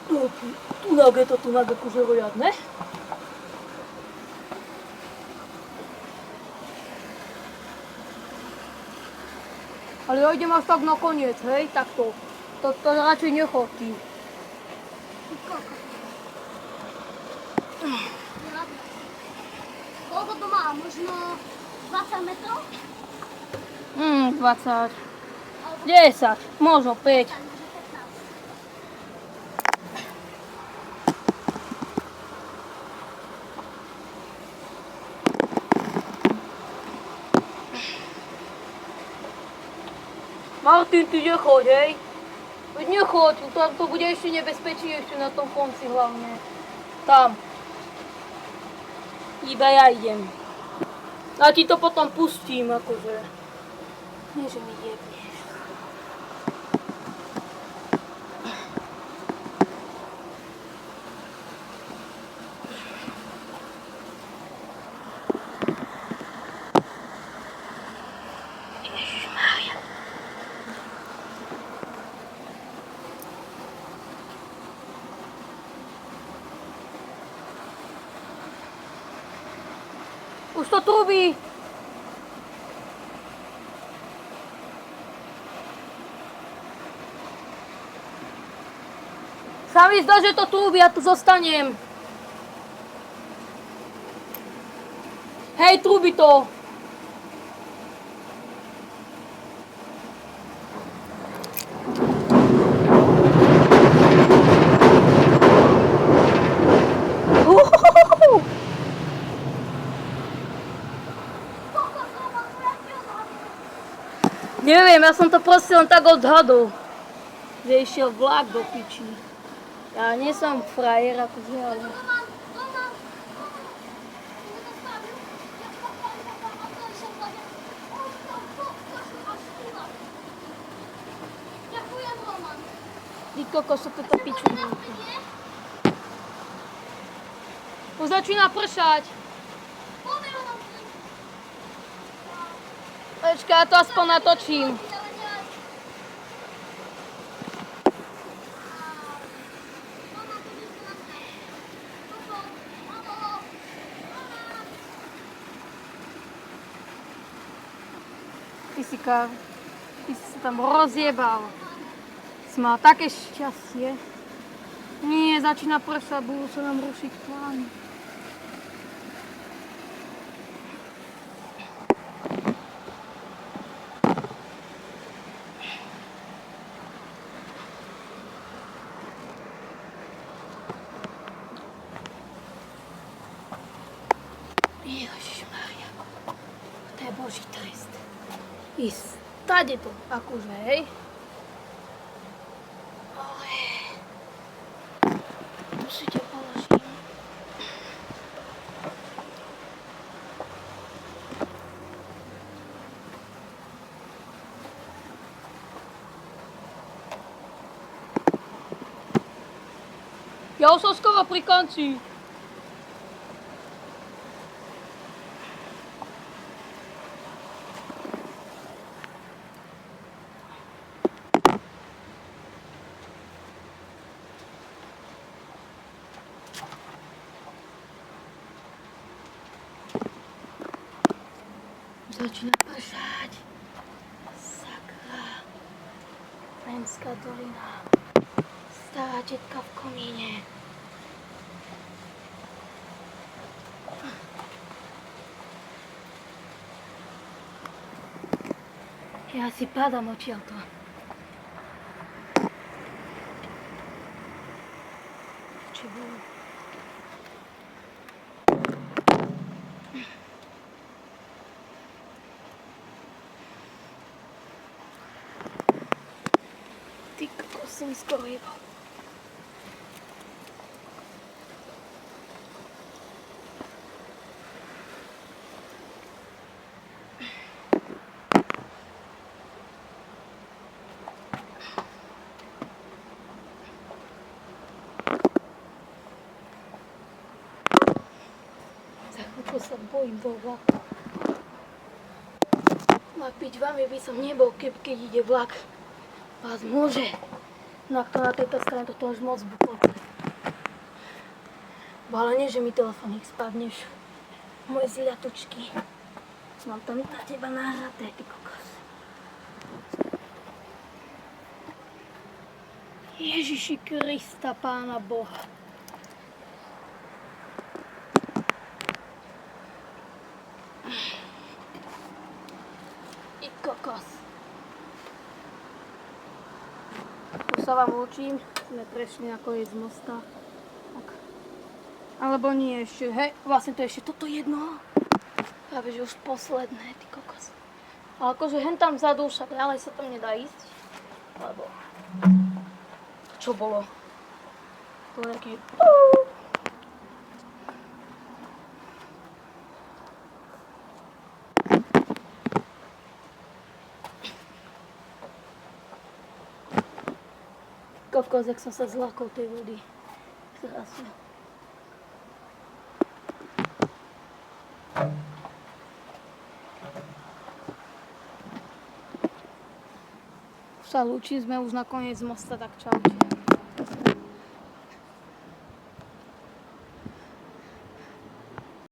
Tunak je to tunak akože riadne. Ale ja idem až tak na koniec, hej, takto. To radšej nechotí. Koľko to má? Možno 20 metrov? 20. 10, možno 5. Martin, ty nechoď, hej? Veď nechoď, tam to bude ešte nebezpečnejšie na tom konci hlavne. Tam. Iba ja idem. A ti to potom pustím, akože. Nie, že mi jebneš. Ježišmária. Už to trubí. Sa mi zdá, že to trubí, ja tu zostanem. Hej, trubí to. Neviem, ja som to proste len tak odhadol, že išiel vlak do piči. Ja nie som frajer, akože, ale... Ďakujem, Roman. Ty kokos, čo toto piču nie. Už začína pršať. Počkaj, ja to aspoň natočím. Ty si sa tam rozjebal. Si mal také šťastie. Nie, začína pršať, budú sa nám rušiť plány. Ježišmária, to je Boží trest. Ísť stade to, akože, hej. Ale... Tu si ťa položím. Ja už som skoro pri konci. Začína pršať. Sakra. Rimská dolina. Stará tetka v komíne. Ja si padám odtiaľto. Čo bolo? Ty kokos, si mi skoro jebal. Za chvíľku sa bojím vo vlaku. A piť vami by som nebol, keď ide vlak. Vás môže No a to na tejto strane toto už moc buklo. Bo ale nie, že mi telefónik spadneš. Moje zliatučky. Mám tam na teba nahraté, ty kokos. Ježiši Krista, Pána Boha. I kokos. Už sa vám lúčim. Sme prešli na koniec mosta. Tak. Alebo nie ešte, hej, vlastne to je ešte toto jedno. Práve, že už posledné, ty kokos. Ale akože hen tam vzadu však ďalej sa tam nedá ísť. Lebo... Čo bolo? To je taký... Kokos, jak som sa zlákol tej vody. Krásne. Sa lúčim, sme už na koniec mosta, tak čaute.